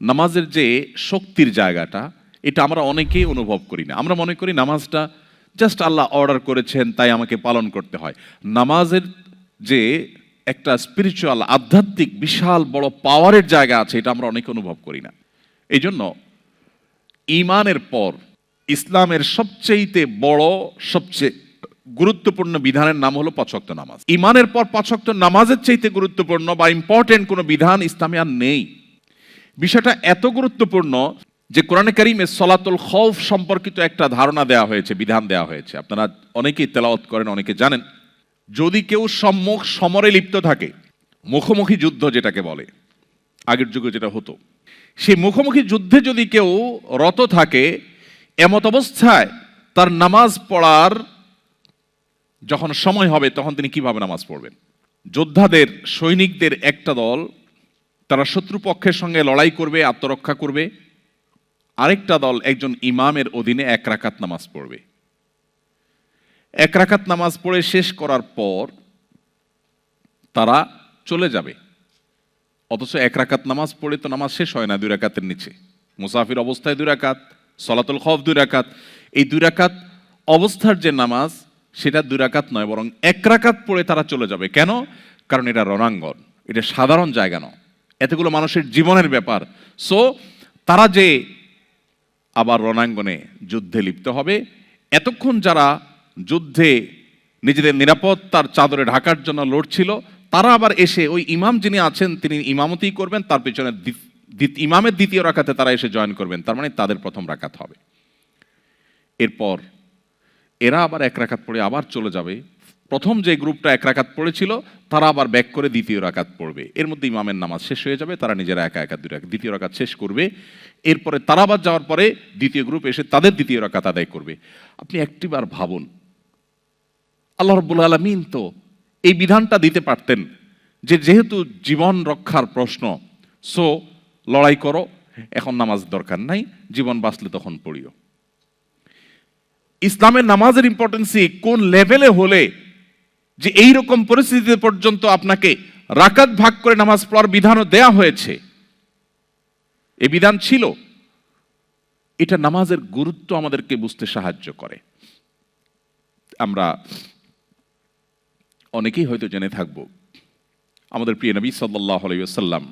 নামাজের যে শক্তির জায়গাটা, এটা আমরা অনেকেই অনুভব করি না। আমরা মনে করি নামাজটা জাস্ট আল্লাহ অর্ডার করেছেন তাই আমাকে পালন করতে হয়। নামাজের যে একটা স্পিরিচুয়াল, আধ্যাত্মিক বিশাল বড় পাওয়ারের জায়গা আছে, এটা আমরা অনেকে অনুভব করি না। এই জন্য ঈমানের পর ইসলামের সবচেয়ে বড়, সবচেয়ে গুরুত্বপূর্ণ বিধানের নাম হলো ৫ ওয়াক্ত নামাজ। ঈমানের পর ৫ ওয়াক্ত নামাজের চাইতে গুরুত্বপূর্ণ বা ইম্পর্টেন্ট কোনো বিধান ইসলামে আর নেই। বিষয়টা এত গুরুত্বপূর্ণ যে কোরআনে কারিমে সলাতুল খৌফ সম্পর্কিত একটা ধারণা দেওয়া হয়েছে, বিধান দেওয়া হয়েছে। আপনারা অনেকেই তেলাওয়াত করেন, অনেকে জানেন। যদি কেউ সম্মুখ সমরে লিপ্ত থাকে, মুখোমুখি যুদ্ধ যেটাকে বলে, আগের যুগে যেটা হতো, সেই মুখোমুখি যুদ্ধে যদি কেউ রত থাকে, এমত অবস্থায় তার নামাজ পড়ার যখন সময় হবে তখন তিনি কিভাবে নামাজ পড়বেন? যোদ্ধাদের, সৈনিকদের একটা দল তারা শত্রুপক্ষের সঙ্গে লড়াই করবে, আত্মরক্ষা করবে। আরেকটা দল একজন ইমামের অধীনে ১ রাকাত নামাজ পড়বে। ১ রাকাত নামাজ পড়ে শেষ করার পর তারা চলে যাবে। অথচ ১ রাকাত নামাজ পড়ে তো নামাজ শেষ হয় না ২ রাকাতের নিচে। মুসাফির অবস্থায় ২ রাকাত, সলাতুল খৌফ ২ রাকাত। এই ২ রাকাত অবস্থার যে নামাজ, সেটা ২ রাকাত নয়, বরং ১ রাকাত পড়ে তারা চলে যাবে। কেন? কারণ এটা রণাঙ্গন, এটা সাধারণ জায়গা নয়, এতগুলো মানুষের জীবনের ব্যাপার। সো তারা যে আবার রণাঙ্গনে যুদ্ধে লিপ্ত হবে, এতক্ষণ যারা যুদ্ধে নিজেদের নিরাপত্তার চাদরে ঢাকার জন্য লড়ছিল, তারা আবার এসে ওই ইমাম যিনি আছেন তিনি ইমামতি করবেন, তার পিছনে ইমামের দ্বিতীয় রাকাতে তারা এসে জয়েন করবেন। তার মানে তাদের প্রথম রাকাত হবে। এরপর এরা আবার ১ রাকাত পড়ে আবার চলে যাবে। প্রথম যে গ্রুপটা ১ রাকাত পড়েছিল তারা আবার ব্যাক করে দ্বিতীয় রাকাত পড়বে। এর মধ্যে ইমামের নামাজ শেষ হয়ে যাবে, তারা নিজেরা একা একা ২ রাকাত দ্বিতীয় রাকাত শেষ করবে। এরপরে তারা আবার যাওয়ার পরে দ্বিতীয় গ্রুপ এসে তাদের দ্বিতীয় রাকাত আদায় করবে। আপনি একটিবার ভাবুন, আল্লাহ রাব্বুল আলামিন তো এই বিধানটা দিতে পারতেন যে যেহেতু জীবন রক্ষার প্রশ্ন, সো লড়াই করো, এখন নামাজ দরকার নাই, জীবন বাঁচলে তখন পড়িও। ইসলামের নামাজের ইম্পর্টেন্সি কোন লেভেলে হলে যে এই রকম পরিস্থিতিতে পর্যন্ত আপনাকে রাকাত ভাগ করে নামাজ পড়ার বিধানও দেয়া হয়েছে, এই বিধান ছিল। এটা নামাজের গুরুত্ব আমাদেরকে বুঝতে সাহায্য করে। আমরা অনেকেই হয়তো জেনে থাকব, আমাদের প্রিয় নবী সাল্লাল্লাহু আলাইহি ওয়াসাল্লাম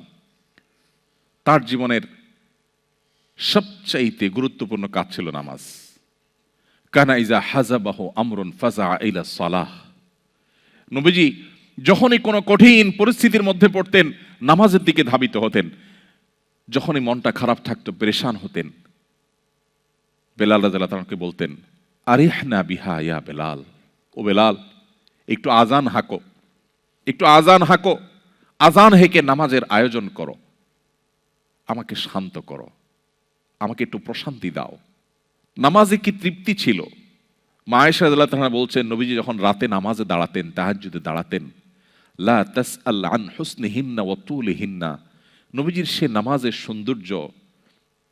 তার জীবনের সবচাইতে গুরুত্বপূর্ণ কাজ ছিল নামাজ। কানা ইজা হাজাবাহু আমরুন ফাজা ইলা সালাহ। নবীজি যখনই কোনো কঠিন পরিস্থিতির মধ্যে পড়তেন, নামাজের দিকে ধাবিত হতেন। যখনই মনটা খারাপ থাকতো, পেরেশান হতেন, বেলাল রাদিয়াল্লাহু তাআলাকে বলতেন, আরিহনা বিহা ইয়া বেলাল, ও বেলাল একটু আজান হাঁকো, একটু আজান হাঁকো, আজান হেঁকে নামাজের আয়োজন করো, আমাকে শান্ত করো, আমাকে একটু প্রশান্তি দাও। নামাজে কি তৃপ্তি ছিল! মা আয়েশা রাদিয়াল্লাহু তাআলা বলছেন, নবীজি যখন রাতে নামাজে দাঁড়াতেন, তাহাজ্জুদে দাঁড়াতেন, লা তাসআল আন হুসনিহিন্না ওয়া তুলিহিন্না, নবীজির সে নামাজের সৌন্দর্য,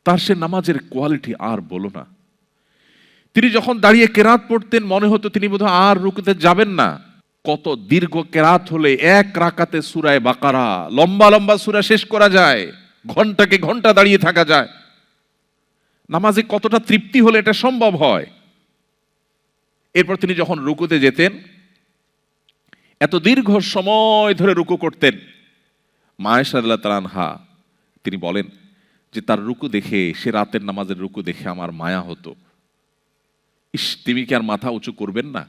তার সে নামাজের কোয়ালিটি আর বলো না। তিনি যখন দাঁড়িয়ে কেরাত পড়তেন, মনে হতো তিনি বোধহয় আর রুকুতে যাবেন না। কত দীর্ঘ কেরাত হলে ১ রাকাতে সূরা বাকারা, লম্বা লম্বা সূরা শেষ করা যায়, ঘন্টাকে ঘন্টা দাঁড়িয়ে থাকা যায়। নামাজে কতটা তৃপ্তি হলে এটা সম্ভব হয়। এরপর তিনি যখন রুকুতে যেতেন, এত দীর্ঘ সময় ধরে রুকু করতেন। মা আয়েশা রাদিয়াল্লাহু তাআলা আনহা তিনি বলেন যে তার রুকু দেখে, সে রাতের নামাজের রুকু দেখে আমার মায়া হতো। ইস, তিনি কি আর মাথা উঁচু করবেন না?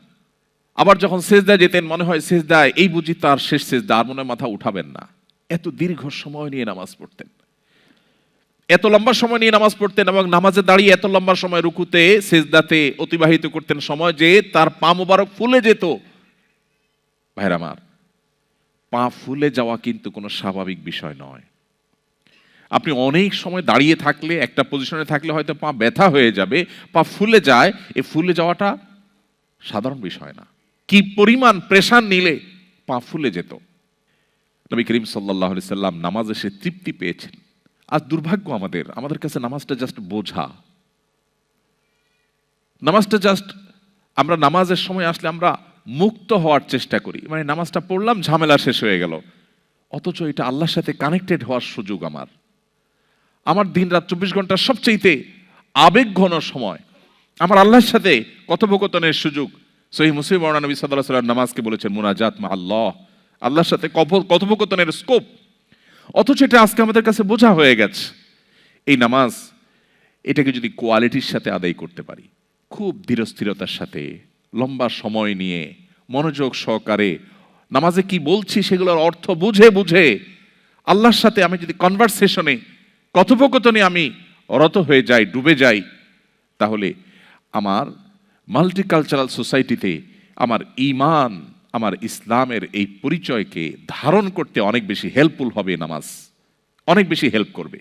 আবার যখন সেজদায় যেতেন, মনে হয় সেজদায় এই বুঝি তার শেষ সেজদা, আর মনে হয় মাথা উঠাবেন না। এত দীর্ঘ সময় নিয়ে নামাজ পড়তেন, এত লম্বা সময় নিয়ে নামাজ পড়তেন, এবং নামাজে দাঁড়িয়ে এত লম্বা সময় রুকুতে সেজদাতে অতিবাহিত করতেন সময় যে তার পা মোবারক ফুলে যেত। ভাইরা আমার, পা ফুলে যাওয়া কিন্তু কোনো স্বাভাবিক বিষয় নয়। আপনি অনেক সময় দাঁড়িয়ে থাকলে, একটা পজিশনে থাকলে হয়তো পা ব্যথা হয়ে যাবে, পা ফুলে যায়। এই ফুলে যাওয়াটা সাধারণ বিষয় না। কি পরিমাণ প্রেশার নিলে পা ফুলে যেত। নবী করিম সাল্লাল্লাহু আলাইহি সাল্লাম নামাজে সে তৃপ্তি পেয়েছেন। আজ দুর্ভাগ্য আমাদের কাছে নামাজটা জাস্ট বোঝা। নামাজটা জাস্ট, আমরা নামাজের সময় আসলে আমরা মুক্ত হওয়ার চেষ্টা করি, মানে নামাজটা পড়লাম, ঝামেলা শেষ হয়ে গেল। অথচ এটা আল্লাহর সাথে কানেক্টেড হওয়ার সুযোগ আমার। আমার দিন রাত 24 ঘন্টার সবচেয়ে আবেগ ঘন সময়, আমার আল্লাহর সাথে কথোপকথনের সুযোগ। সহিহ মুসলিম বর্ণনা, নবী সাল্লাল্লাহু আলাইহি ওয়াসাল্লাম নামাজকে বলেছেন মুনাজাত মা আল্লাহ, আল্লাহর সাথে কথোপকথনের স্কোপ। অথচ এটা আজকে আমাদের কাছে বোঝা হয়ে গেছে। এই নামাজ, এটাকে যদি কোয়ালিটির সাথে আদায় করতে পারি, খুব ধীরস্থিরতার সাথে, লম্বা সময় নিয়ে, মনোযোগ সহকারে নামাজে কি বলছি সেগুলোর অর্থ বুঝে বুঝে আল্লাহর সাথে আমি যদি কনভারসেশনে, কথোপকথনে আমি রত হয়ে যাই, ডুবে যাই, তাহলে আমার মাল্টিকালচারাল সোসাইটিতে আমার ঈমান, আমার ইসলামের এই পরিচয়কে ধারণ করতে অনেক বেশি হেল্পফুল হবে। নামাজ অনেক বেশি হেল্প করবে।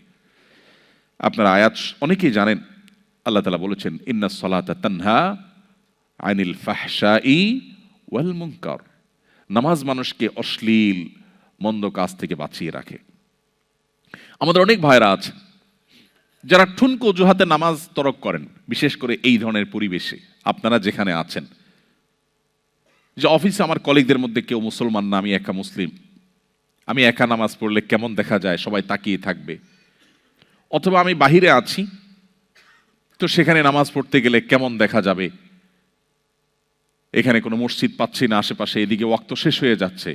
আপনারা আয়াত অনেকেই জানেন, আল্লাহ তাআলা বলেছেন ইন্নাস সালাতা তানহা আনিল ফাহশাই ওয়াল মুনকার। নামাজ মানুষকে অশ্লীল মন্দ কাজ থেকে বাঁচিয়ে রাখে। আমাদের অনেক ভাইরা আছে যারা ঠুনকো অজুহাতে নামাজ তরক করেন, বিশেষ করে এই ধরনের পরিবেশে আপনারা যেখানে আছেন, যে অফিসে আমার কলিগদের মধ্যে কেউ মুসলমান না, আমি একা মুসলিম, আমি একা নামাজ পড়লে কেমন দেখা যায়, সবাই তাকিয়ে থাকবে। অথবা আমি বাহিরে আছি, তো সেখানে নামাজ পড়তে গেলে কেমন দেখা যাবে, এখানে কোনো মসজিদ পাচ্ছি না আশেপাশে, এদিকে ওয়াক্ত শেষ হয়ে যাচ্ছে,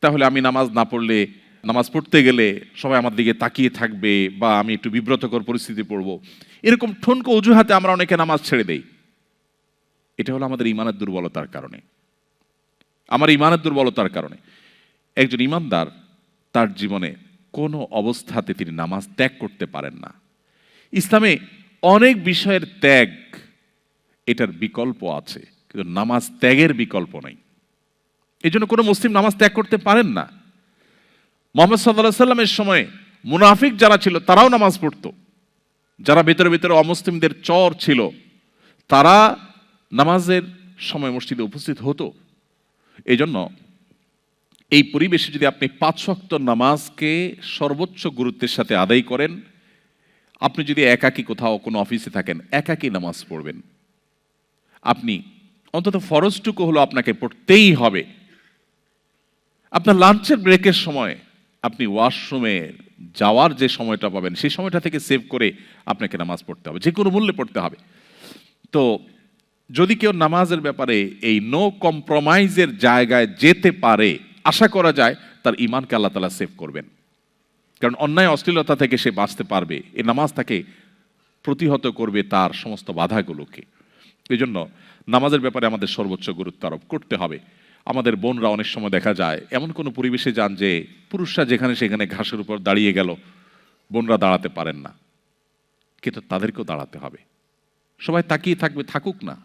তাহলে আমি নামাজ না পড়লে, নামাজ পড়তে গেলে সবাই আমার দিকে তাকিয়ে থাকবে, বা আমি একটু বিব্রতকর পরিস্থিতি পড়ব। এরকম ঠুনকো অজুহাতে আমরা অনেকে নামাজ ছেড়ে দেই। এটা হলো আমাদের ইমানের দুর্বলতার কারণে, আমার ইমানের দুর্বলতার কারণে। একজন ইমানদার তার জীবনে কোনো অবস্থাতে তিনি নামাজ ত্যাগ করতে পারেন না। ইসলামে অনেক বিষয়ের ত্যাগ, এটার বিকল্প আছে, কিন্তু নামাজ ত্যাগের বিকল্প নেই। এই জন্য কোনো মুসলিম নামাজ ত্যাগ করতে পারেন না। মুহাম্মদ সাল্লাল্লাহু আলাইহি সাল্লামের সময় মুনাফিক যারা ছিল তারাও নামাজ পড়তো, যারা ভেতরে ভেতরে অমুসলিমদের চর ছিল তারা নামাজের সময় মসজিদে উপস্থিত হতো। এই জন্য এই পরিবেশে যদি আপনি 5 ওয়াক্ত নামাজকে সর্বোচ্চ গুরুত্বের সাথে আদায় করেন, আপনি যদি একাকী কোথাও কোনো অফিসে থাকেন, একাকী নামাজ পড়বেন, আপনি অন্তত ফরজটুকু হলো আপনাকে পড়তেই হবে। আপনার লাঞ্চের ব্রেকের সময় আপনি ওয়াশরুমে যাওয়ার যে সময়টা পাবেন, সেই সময়টা থেকে সেভ করে আপনাকে নামাজ পড়তে হবে, যে কোনো মূল্যে পড়তে হবে। তো যদি কেউ নামাজের ব্যাপারে এই নো কম্প্রোমাইজের জায়গায় যেতে পারে, আশা করা যায় তার ঈমানকে আল্লাহ তাআলা সেভ করবেন। কারণ অন্যায় অশ্লীলতা থেকে সে বাঁচতে পারবে, এই নামাজ তাকে প্রতিহত করবে তার সমস্ত বাধাগুলোকে। এই জন্য নামাজের ব্যাপারে আমাদের সর্বোচ্চ গুরুত্ব আরোপ করতে হবে। আমাদের বোনরা অনেক সময় দেখা যায় এমন কোনো পরিবেশে যান যে পুরুষরা যেখানে সেখানে ঘাসের উপর দাঁড়িয়ে গেল, বোনরা দাঁড়াতে পারেন না, কিন্তু তাদেরকেও দাঁড়াতে হবে। সবাই তাকিয়ে থাকবে, থাকুক না।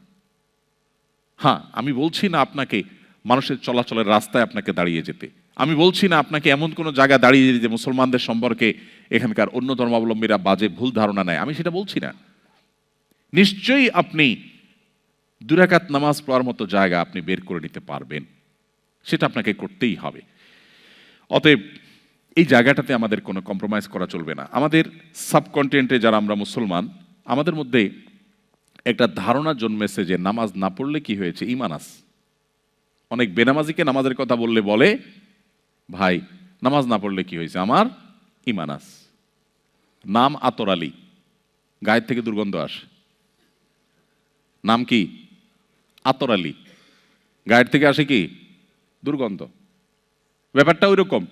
হ্যাঁ, আমি বলছি না আপনাকে মানুষের চলাচলের রাস্তায় আপনাকে দাঁড়িয়ে যেতে, আমি বলছি না আপনাকে এমন কোনো জায়গায় দাঁড়িয়ে যেতে মুসলমানদের সম্পর্কে এখানকার অন্য ধর্মাবলম্বীরা বাজে ভুল ধারণা নেয়, আমি সেটা বলছি না। নিশ্চয়ই আপনি 2 রাকাত নামাজ পড়ার মতো জায়গা আপনি বের করে নিতে পারবেন, সেটা আপনাকে করতেই হবে। অতএব এই জায়গাটাতে আমাদের কোনো কম্প্রোমাইজ করা চলবে না। আমাদের সাবকন্টিনেন্টে যারা আমরা মুসলমান, আমাদের মধ্যে একটা ধারণা জন্মেছে যে নামাজ না পড়লে কি হয়েছে, ঈমান আছে। অনেক বেনামাজিকে নামাজের কথা বললে বলে, ভাই নামাজ না পড়লে কি হয়েছে, আমার ঈমান আছে। নাম আতর আলী, গায়ের থেকে দুর্গন্ধ আসে। নাম কি? আতর আলী, গায়ের থেকে আসে কি? দুর্গন্ধ। ব্যাপারটা ওই রকম।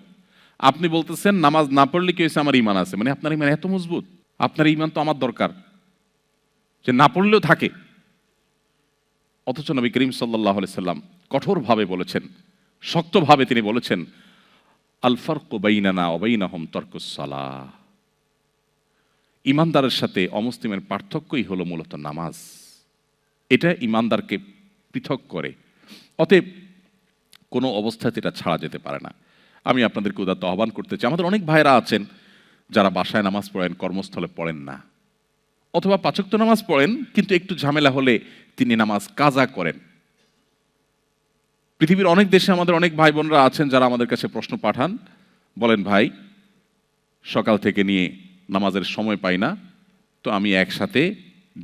আপনি বলতেছেন নামাজ না পড়লে কি হয়েছে, আমার ঈমান আছে, মানে আপনার ঈমান এত মজবুত? আপনার ঈমান তো আমার দরকার, যে না পড়লেও থাকে। অথচ নবী করিম সাল্লাল্লাহু আলাইহি সাল্লাম কঠোরভাবে বলেছেন, শক্তভাবে তিনি বলেছেন, আল ফারকু বাইনানা ওয়া বাইনাহুম তারকুস সালাহ। ঈমানদারের সাথে অমুসলিমের পার্থক্যই হলো মূলত নামাজ। এটা ঈমানদারকে পৃথক করে। অতএব কোনো অবস্থাতে এটা ছাড়া যেতে পারে না। আমি আপনাদেরকে উদাত্ত আহ্বান করতে চাই, আমাদের অনেক ভাইরা আছেন যারা বাসায় নামাজ পড়েন, কর্মস্থলে পড়েন না, অথবা 5 ওয়াক্ত নামাজ পড়েন কিন্তু একটু ঝামেলা হলে তিনি নামাজ কাজা করেন। পৃথিবীর অনেক দেশে আমাদের অনেক ভাই বোনরা আছেন যারা আমাদের কাছে প্রশ্ন পাঠান, বলেন ভাই সকাল থেকে নিয়ে নামাজের সময় পাই না, তো আমি একসাথে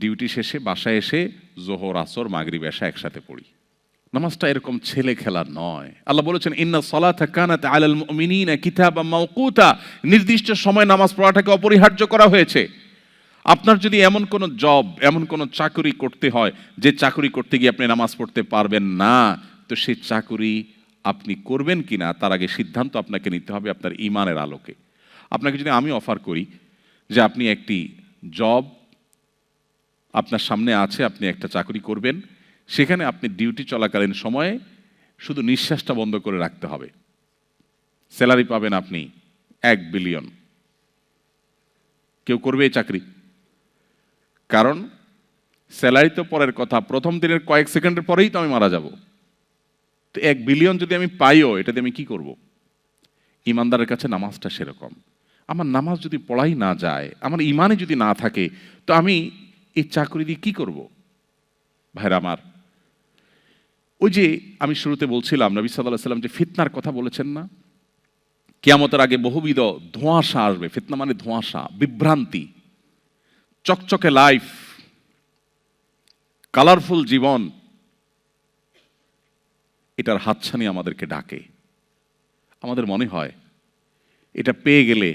ডিউটি শেষে বাসায় এসে জোহর আসর মাগরিব এশা একসাথে পড়ি। নামাজটা এরকম ছেলে খেলা নয়। আল্লাহ বলেছেন ইন্না সলাতা কানাত আলাল মুমিনিনা কিতাবাম মাওকুতা, নির্দিষ্ট সময় নামাজ পড়াটাকে অপরিহার্য করা হয়েছে। আপনার যদি এমন কোনো জব, এমন কোনো চাকরি করতে হয় যে চাকরি করতে গিয়ে আপনি নামাজ পড়তে পারবেন না, তো সেই চাকরি আপনি করবেন কিনা তার আগে সিদ্ধান্ত আপনাকে নিতে হবে আপনার ঈমানের আলোকে। আপনাকে যদি আমি অফার করি যে আপনি একটি জব আপনার সামনে আছে, আপনি একটা চাকরি করবেন, সেখানে আপনি ডিউটি চলাকালীন সময়ে শুধু নিঃশ্বাসটা বন্ধ করে রাখতে হবে, স্যালারি পাবেন আপনি 1 বিলিয়ন, কেউ করবে এই চাকরি? কারণ স্যালারি তো পরের কথা, প্রথম দিনের কয়েক সেকেন্ডের পরেই তো আমি মারা যাব। তো 1 বিলিয়ন যদি আমি পাইও, এটাতে আমি কি করব? ইমানদারের কাছে নামাজটা সেরকম। আমার নামাজ যদি পড়াই না যায়, আমার ইমানে যদি না থাকে, তো আমি এই চাকরি দিয়ে কি করব? ভাইরা আমার, ওই যে আমি শুরুতে বলছিলাম নবী সাল্লাল্লাহু আলাইহি ওয়াসাল্লাম যে ফিতনার কথা বলেছেন না, কিয়ামতের আগে বহুবিধ ধোঁয়াশা আসবে। ফিতনা মানে ধোঁয়াশা, বিভ্রান্তি, চকচকে লাইফ, কালারফুল জীবন, এটার হাতছানি আমাদেরকে ডাকে। আমাদের মনে হয় এটা পেয়ে গেলে,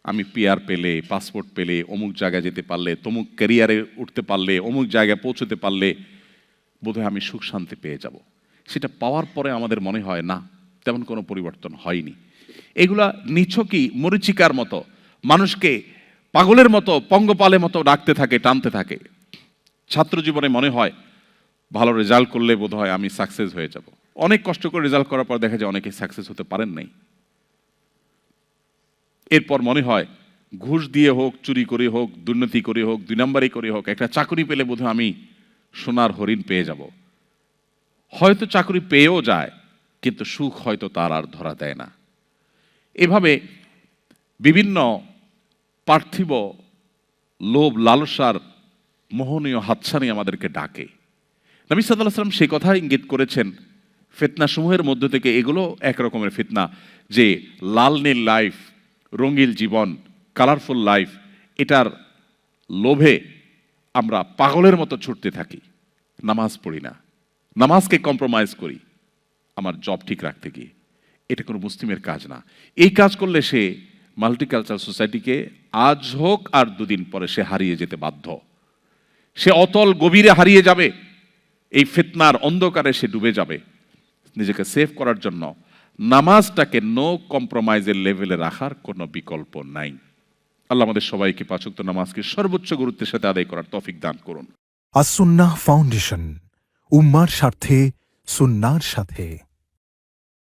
আমি পিআর পেলে, পাসপোর্ট পেলে, অমুক জায়গায় যেতে পারলে, তমুক ক্যারিয়ারে উঠতে পারলে, অমুক জায়গায় পৌঁছতে পারলে বোধহয় আমি সুখ শান্তি পেয়ে যাব। সেটা পাওয়ার পরে আমাদের মনে হয় না, তেমন কোনো পরিবর্তন হয়নি। এগুলা নিছকই মরিচিকার মতো, মানুষকে পাগলের মতো, পঙ্গপালের মতো ডাকতে থাকে, টানতে থাকে। ছাত্র জীবনে মনে হয় ভালো রেজাল্ট করলে বোধহয় আমি সাকসেস হয়ে যাব। অনেক কষ্ট করে রেজাল্ট করার পর দেখা যায় অনেকে সাকসেস হতে পারেন নাই। এরপর মনে হয় ঘুষ দিয়ে হোক, চুরি করে হোক, দুর্নীতি করে হোক, 2 নম্বরই করে হোক, একটা চাকরি পেলে বোধহয় আমি সোনার হরিণ পেয়ে যাব। হয়তো চাকরি পেয়েও যায়, কিন্তু সুখ হয়তো তার আর ধরা দেয় না। এভাবে বিভিন্ন পার্থিব লোভ লালসার মোহনীয় হাতছানি আমাদেরকে ডাকে। নবী সাল্লাল্লাহু আলাইহি ওয়াসাল্লাম সেই কথা ইঙ্গিত করেছেন, ফিতনা সমূহের মধ্য থেকে এগুলো এক রকমের ফিতনা, যে লাল নীল লাইফ, রঙিন জীবন, কালারফুল লাইফ, এটার লোভে আমরা পাগলের মতো ছুটতে থাকি, নামাজ পড়ি না, নামাজকে কম্প্রোমাইজ করি আমার জব ঠিক রাখতে গিয়ে। এটা কোনো মুসলিমের কাজ না। এই কাজ করলে সে মাল্টিকালচারাল সোসাইটিকে আজ হোক আর 2 দিন পরে সে হারিয়ে যেতে বাধ্য। সে অতল গভীরে হারিয়ে যাবে, এই ফিতনার অন্ধকারে সে ডুবে যাবে। নিজেকে সেভ করার জন্য নামাজটাকে নো কম্প্রোমাইজের লেভেলে রাখার কোনো বিকল্প নাই। আল্লাহ আমাদের সবাইকে 5 ওয়াক্ত নামাজকে সর্বোচ্চ গুরুত্বের সাথে আদায় করার তৌফিক দান করুন। আস-সুন্নাহ ফাউন্ডেশন, উম্মার স্বার্থে সুন্নাহর সাথে।